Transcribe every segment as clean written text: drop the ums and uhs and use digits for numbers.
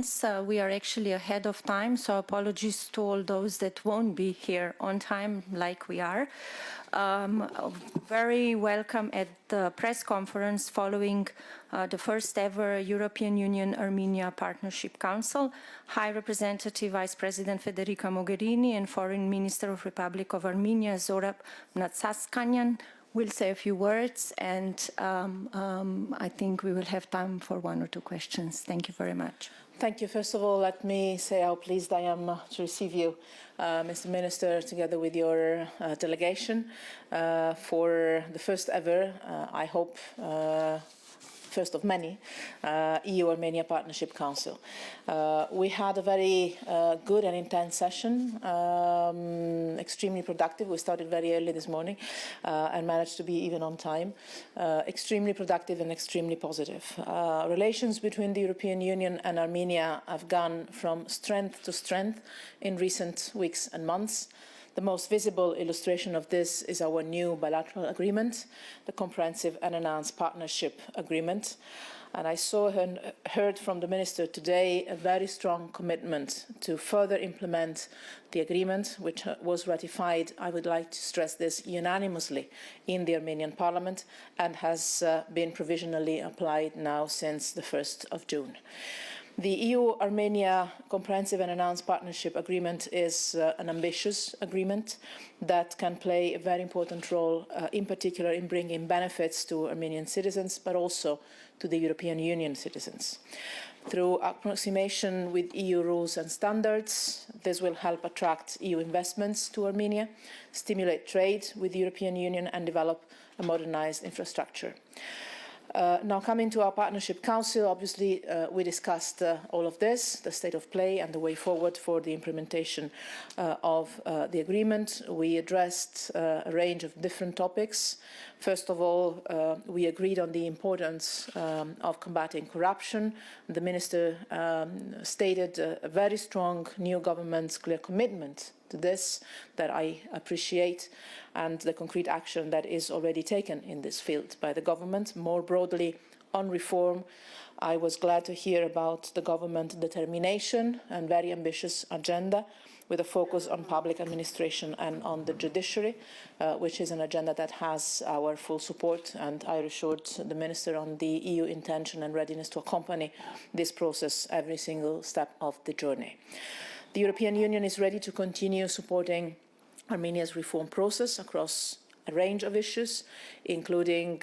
We are actually ahead of time, so apologies to all those that won't be here on time like we are. Very welcome at the press conference following the first ever European Union-Armenia Partnership Council. High Representative Vice President Federica Mogherini and Foreign Minister of Republic of Armenia Zorab Mnatsaskanian will say a few words, and I think we will have time for one or two questions. Thank you very much. Thank you. First of all, let me say how pleased I am to receive you, Mr. Minister, together with your delegation for the first ever, I hope, first of many, EU-Armenia Partnership Council. We had a very good and intense session, extremely productive. We started very early this morning and managed to be even on time. Extremely productive and extremely positive. Relations between the European Union and Armenia have gone from strength to strength in recent weeks and months. The most visible illustration of this is our new bilateral agreement, the Comprehensive and Enhanced Partnership Agreement. And I saw and heard from the Minister today a very strong commitment to further implement the agreement, which was ratified, I would like to stress this, unanimously in the Armenian Parliament and has been provisionally applied now since the 1st of June. The EU-Armenia Comprehensive and Enhanced Partnership Agreement is an ambitious agreement that can play a very important role, in particular in bringing benefits to Armenian citizens, but also to the European Union citizens. Through approximation with EU rules and standards, this will help attract EU investments to Armenia, stimulate trade with the European Union, and develop a modernized infrastructure. Now coming to our Partnership Council, obviously we discussed all of this, the state of play and the way forward for the implementation of the agreement. We addressed a range of different topics. First of all, we agreed on the importance of combating corruption. The Minister stated a very strong new government's clear commitment to this that I appreciate, and the concrete action that is already taken in this field by the government. More broadly, on reform, I was glad to hear about the government determination and very ambitious agenda with a focus on public administration and on the judiciary, which is an agenda that has our full support, and I assured the Minister on the EU intention and readiness to accompany this process every single step of the journey. The European Union is ready to continue supporting Armenia's reform process across a range of issues, including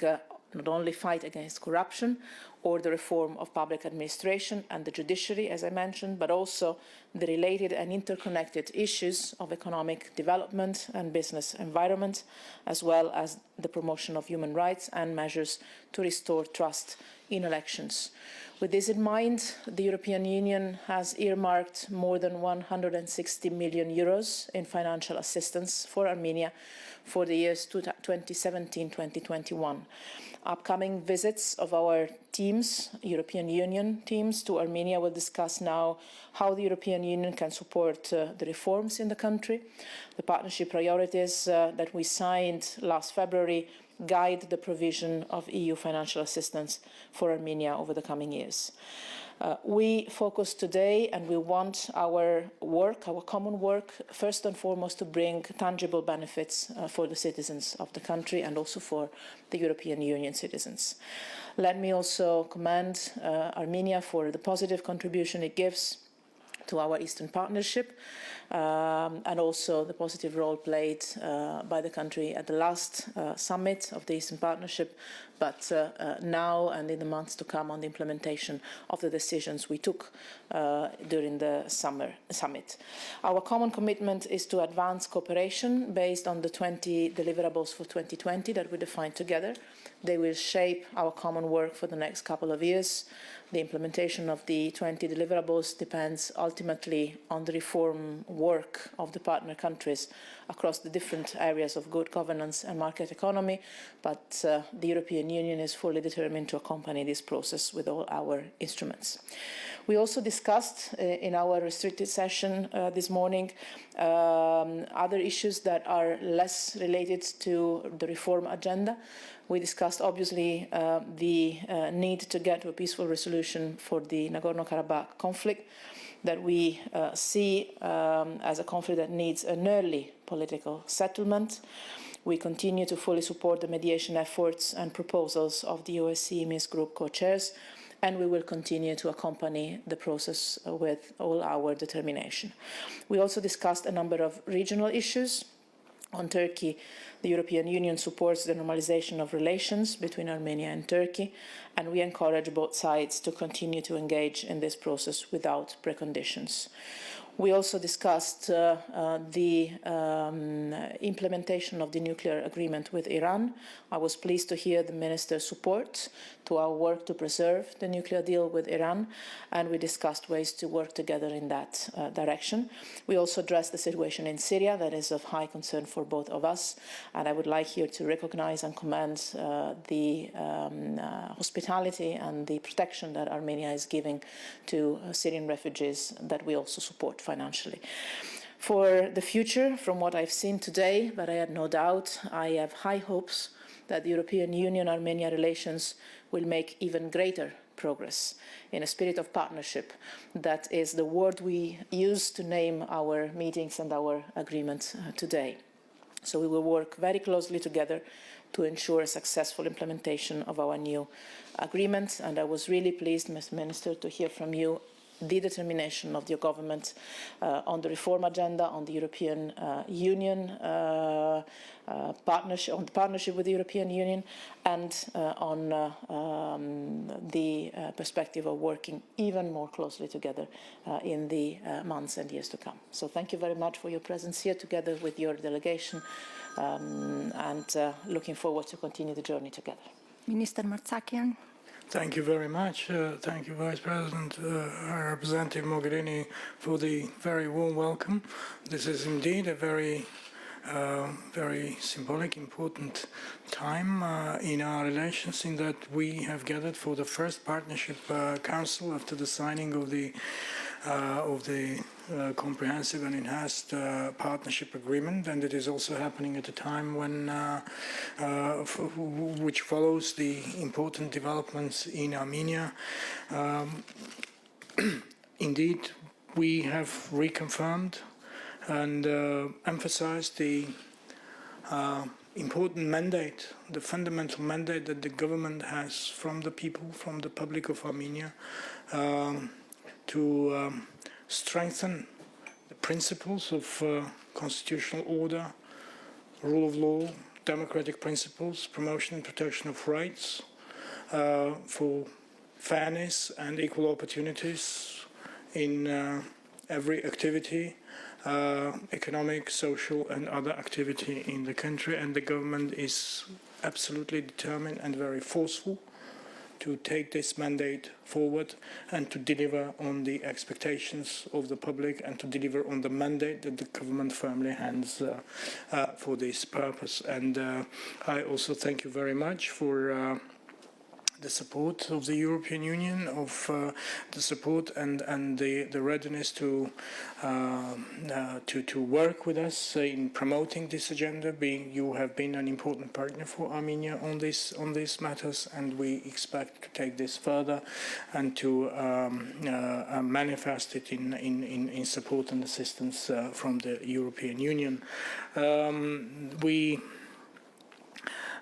not only fight against corruption or the reform of public administration and the judiciary, as I mentioned, but also the related and interconnected issues of economic development and business environment, as well as the promotion of human rights and measures to restore trust in elections. With this in mind, the European Union has earmarked more than 160 million euros in financial assistance for Armenia for the years 2017-2021. Upcoming visits of our teams, European Union teams, to Armenia will discuss now how the European Union can support the reforms in the country. The partnership priorities that we signed last February guide the provision of EU financial assistance for Armenia over the coming years. We focus today, and we want our work, our common work, first and foremost to bring tangible benefits for the citizens of the country and also for the European Union citizens. Let me also commend Armenia for the positive contribution it gives to our Eastern Partnership, and also the positive role played by the country at the last summit of the Eastern Partnership, but now and in the months to come on the implementation of the decisions we took during the summer summit. Our common commitment is to advance cooperation based on the 20 deliverables for 2020 that we defined together. They will shape our common work for the next couple of years. The implementation of the 20 deliverables depends ultimately on the reform work of the partner countries across the different areas of good governance and market economy, but the European Union is fully determined to accompany this process with all our instruments. We also discussed in our restricted session this morning other issues that are less related to the reform agenda. We discussed, obviously, the need to get to a peaceful resolution for the Nagorno-Karabakh conflict that we see as a conflict that needs an early political settlement. We continue to fully support the mediation efforts and proposals of the OSCE Minsk Group co-chairs, and we will continue to accompany the process with all our determination. We also discussed a number of regional issues. On Turkey, the European Union supports the normalization of relations between Armenia and Turkey, and we encourage both sides to continue to engage in this process without preconditions. We also discussed the implementation of the nuclear agreement with Iran. I was pleased to hear the minister's support to our work to preserve the nuclear deal with Iran, and we discussed ways to work together in that direction. We also addressed the situation in Syria that is of high concern for both of us, and I would like here to recognize and commend the hospitality and the protection that Armenia is giving to Syrian refugees that we also support financially. For the future, from what I've seen today, but I had no doubt, I have high hopes that the European Union-Armenia relations will make even greater progress in a spirit of partnership. That is the word we use to name our meetings and our agreement today. So we will work very closely together to ensure a successful implementation of our new agreement. And I was really pleased, Mr. Minister, to hear from you the determination of your government on the reform agenda, on the European Union partnership, on the partnership with the European Union, and on the perspective of working even more closely together in the months and years to come. So thank you very much for your presence here together with your delegation, and looking forward to continue the journey together. Minister Martsakian. Thank you very much. Thank you, Vice President, Representative Mogherini, for the very warm welcome. This is indeed a very symbolic, important time in our relations, in that we have gathered for the first Partnership Council after the signing of the comprehensive and enhanced partnership agreement, and it is also happening at a time when which follows the important developments in Armenia. Indeed, we have reconfirmed and emphasized the important mandate, the fundamental mandate that the government has from the people, from the public of Armenia, to strengthen the principles of constitutional order, rule of law, democratic principles, promotion and protection of rights, for fairness and equal opportunities in every activity, economic, social and other activity in the country, and the government is absolutely determined and very forceful to take this mandate forward and to deliver on the expectations of the public and to deliver on the mandate that the government firmly has for this purpose. And I also thank you very much for the support of the European Union, of the support and the readiness to work with us in promoting this agenda. You have been an important partner for Armenia on these matters, and we expect to take this further and to manifest it in support and assistance from the European Union.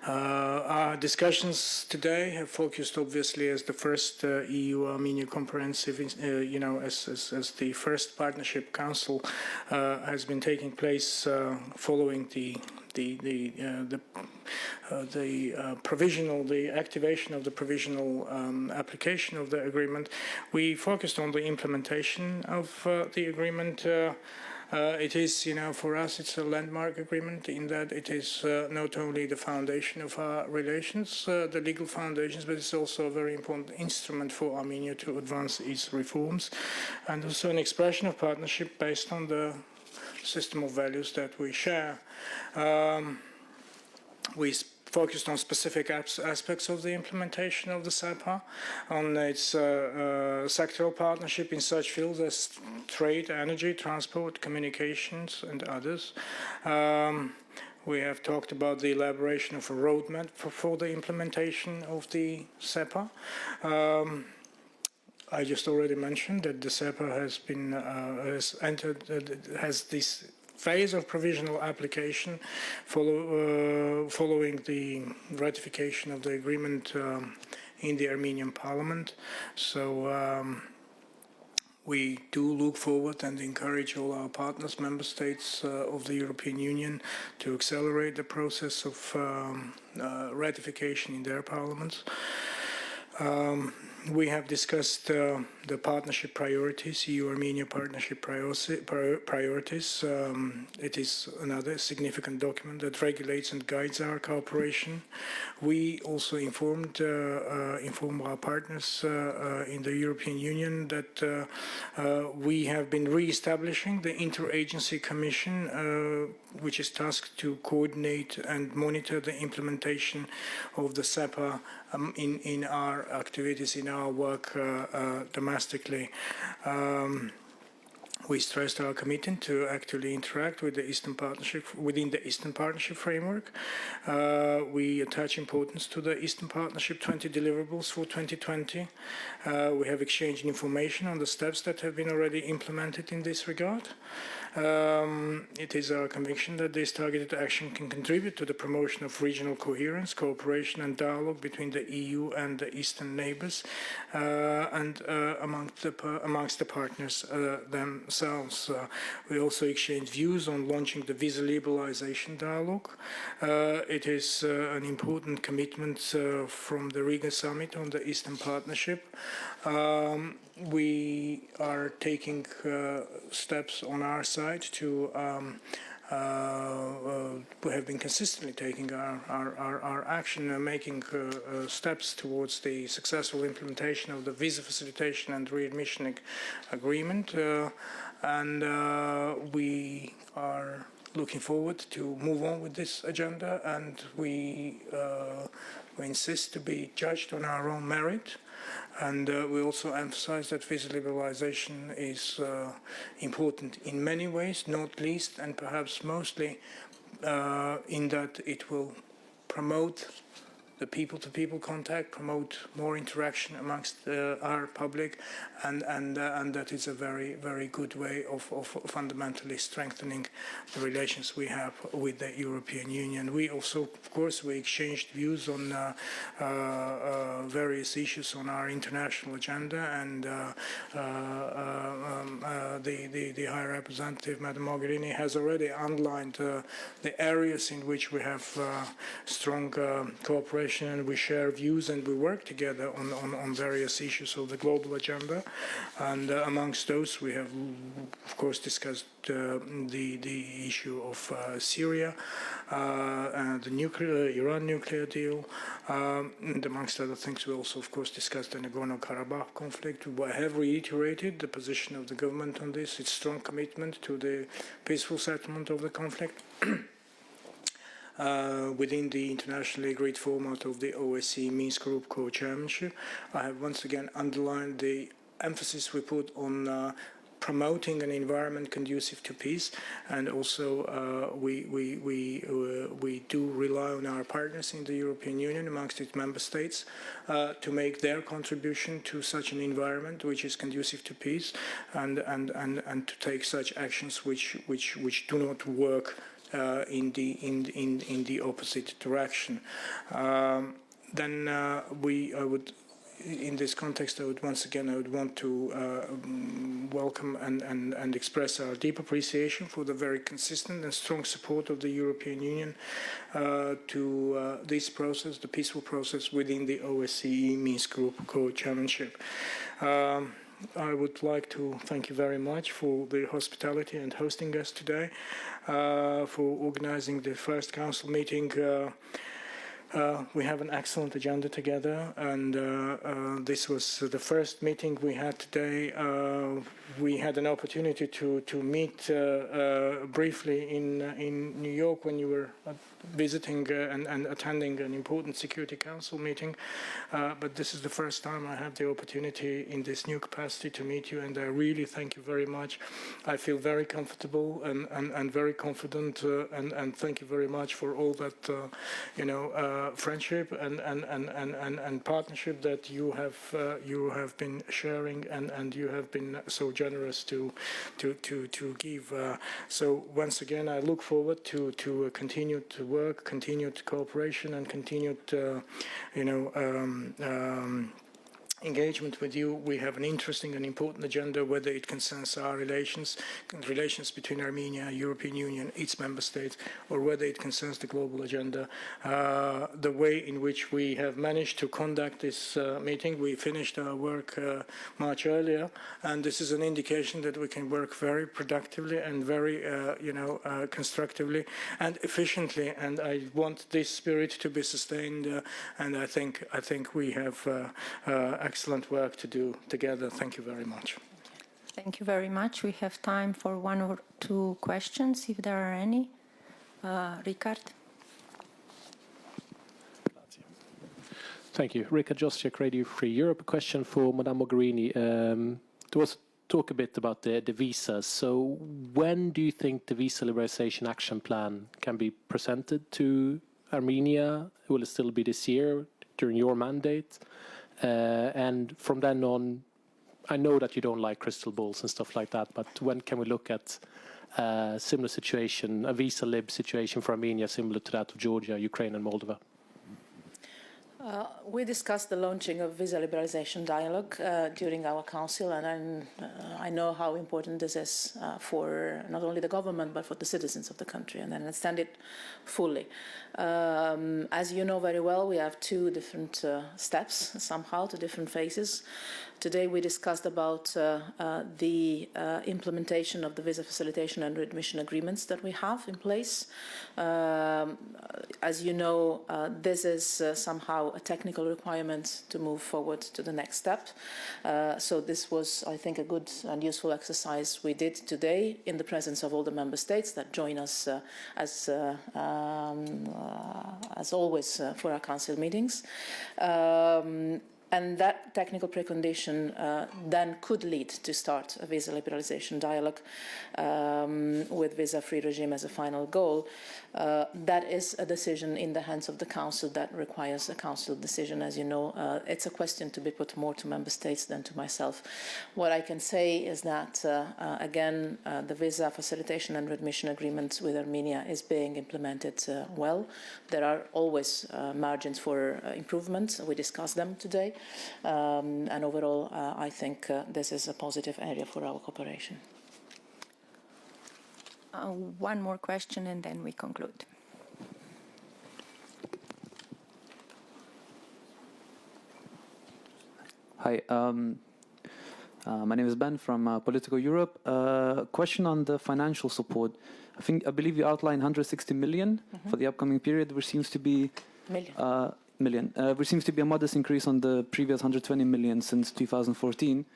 Our discussions today have focused, obviously, as the first EU-Armenia comprehensive, as the first Partnership Council has been taking place following the activation of the provisional application of the agreement. We focused on the implementation of the agreement. It is, for us, it's a landmark agreement in that it is not only the foundation of our relations, the legal foundations, but it's also a very important instrument for Armenia to advance its reforms, and also an expression of partnership based on the system of values that we share. We focused on specific aspects of the implementation of the SAPA, on its sectoral partnership in such fields as trade, energy, transport, communications, and others. We have talked about the elaboration of a roadmap for the implementation of the SEPA. I just already mentioned that the SEPA has this phase of provisional application following the ratification of the agreement in the Armenian Parliament. So we do look forward and encourage all our partners, member states of the European Union, to accelerate the process of ratification in their parliaments. We have discussed the partnership priorities, EU-Armenia partnership priorities. It is another significant document that regulates and guides our cooperation. We also informed our partners in the European Union that we have been re-establishing the Interagency Commission, which is tasked to coordinate and monitor the implementation of the SEPA in our activities, in our work domestically. We stressed our commitment to actively interact with the Eastern Partnership within the Eastern Partnership framework. We attach importance to the Eastern Partnership 20 deliverables for 2020. We have exchanged information on the steps that have been already implemented in this regard. It is our conviction that this targeted action can contribute to the promotion of regional coherence, cooperation and dialogue between the EU and the Eastern neighbours and amongst the partners themselves. We also exchanged views on launching the visa liberalisation dialogue. It is an important commitment from the Riga summit on the Eastern Partnership. We are taking steps on our side to we have been consistently taking our action and making steps towards the successful implementation of the visa facilitation and readmission agreement, and we are looking forward to move on with this agenda, and we insist to be judged on our own merit. And we also emphasize that visa liberalization is important in many ways, not least and perhaps mostly in that it will promote the people-to-people contact, promote more interaction amongst our public, and that is a very, very good way of fundamentally strengthening the relations we have with the European Union. We also, of course, we exchanged views on various issues on our international agenda, and the High Representative, Madam Mogherini, has already underlined the areas in which we have strong cooperation, and we share views and we work together on various issues of the global agenda. And amongst those, we have, of course, discussed the issue of Syria, the Iran nuclear deal, and amongst other things, we also, of course, discussed the Nagorno-Karabakh conflict. We have reiterated the position of the government on this, its strong commitment to the peaceful settlement of the conflict. Within the internationally agreed format of the OSCE Minsk Group co-chairmanship, I have once again underlined the emphasis we put on promoting an environment conducive to peace, and also we do rely on our partners in the European Union, amongst its member states, to make their contribution to such an environment which is conducive to peace, and to take such actions which do not work in the opposite direction. In this context, I would want to welcome and express our deep appreciation for the very consistent and strong support of the European Union to this process, the peaceful process within the OSCE Minsk Group co-chairmanship. I would like to thank you very much for the hospitality and hosting us today, for organizing the first council meeting We have an excellent agenda together, and this was the first meeting we had today. We had an opportunity to meet briefly in New York when you were visiting and attending an important Security Council meeting, but this is the first time I have the opportunity in this new capacity to meet you, and I really thank you very much. I feel very comfortable and very confident, and thank you very much for all that friendship and partnership that you have been sharing, and you have been so generous to give. So once again, I look forward to continued work, continued cooperation, and continued engagement with you. We have an interesting and important agenda, whether it concerns our relations between Armenia, European Union, its member states, or whether it concerns the global agenda. The way in which we have managed to conduct this meeting, we finished our work much earlier, and this is an indication that we can work very productively and very constructively and efficiently, and I want this spirit to be sustained, and I think we have excellent work to do together. Thank you very much. Thank you very much. We have time for one or two questions, if there are any. Ricard. Thank you. Ricard Josiek, Radio Free Europe. A question for Madame Mogherini. There was talk a bit about the visas. So when do you think the visa liberalization action plan can be presented to Armenia? Will it still be this year during your mandate? And from then on, I know that you don't like crystal balls and stuff like that, but when can we look at a similar situation, a visa lib situation for Armenia, similar to that of Georgia, Ukraine, and Moldova? We discussed the launching of visa liberalization dialogue during our council, and I know how important this is for not only the government but for the citizens of the country, and I understand it fully. As you know very well, we have two different steps, somehow, two different phases. Today we discussed about the implementation of the visa facilitation and readmission agreements that we have in place. As you know, this is somehow a technical requirement to move forward to the next step. So this was, I think, a good and useful exercise we did today in the presence of all the member states that join us as always for our council meetings. And that technical precondition then could lead to start a visa liberalization dialogue with visa-free regime as a final goal. That is a decision in the hands of the Council that requires a Council decision. As you know, it's a question to be put more to Member States than to myself. What I can say is that, again, the visa facilitation and readmission agreements with Armenia is being implemented well. There are always margins for improvement. We discussed them today. And overall, I think this is a positive area for our cooperation. One more question and then we conclude. Hi, my name is Ben from Political Europe. Question on the financial support. I believe you outlined 160 million for the upcoming period, which seems to be which seems to be a modest increase on the previous 120 million since 2014.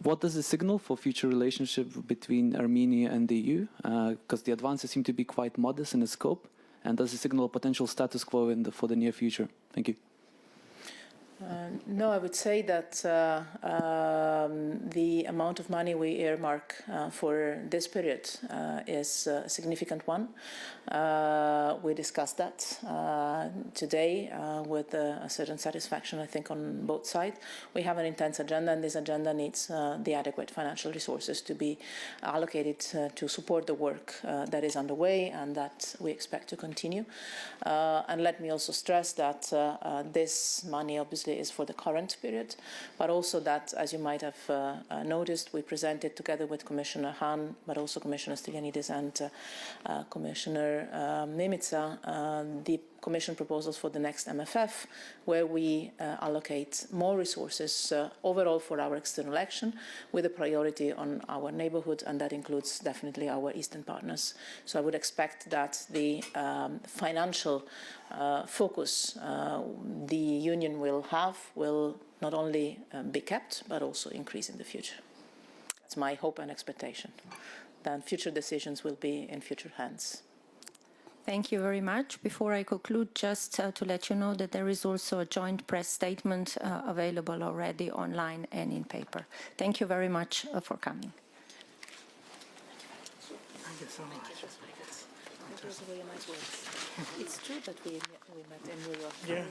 What does it signal for future relationship between Armenia and the EU? Because the advances seem to be quite modest in its scope. And does it signal a potential status quo for the near future? Thank you. No, I would say that the amount of money we earmark for this period is a significant one. We discussed that today with a certain satisfaction, I think, on both sides. We have an intense agenda, and this agenda needs the adequate financial resources to be allocated to support the work that is underway and that we expect to continue. And let me also stress that this money obviously is for the current period, but also that, as you might have noticed, we presented together with Commissioner Hahn, but also Commissioner Stylianides and Commissioner Mimica, the Commission proposals for the next MFF, where we allocate more resources overall for our external action, with a priority on our neighbourhood, and that includes definitely our eastern partners. So I would expect that the financial focus the Union will have will not only be kept, but also increase in the future. That's my hope and expectation. Then future decisions will be in future hands. Thank you very much. Before I conclude, just to let you know that there is also a joint press statement available already online and in paper. Thank you very much for coming. Thank you so much. It was very nice words. It's true that we met in New York. Yeah.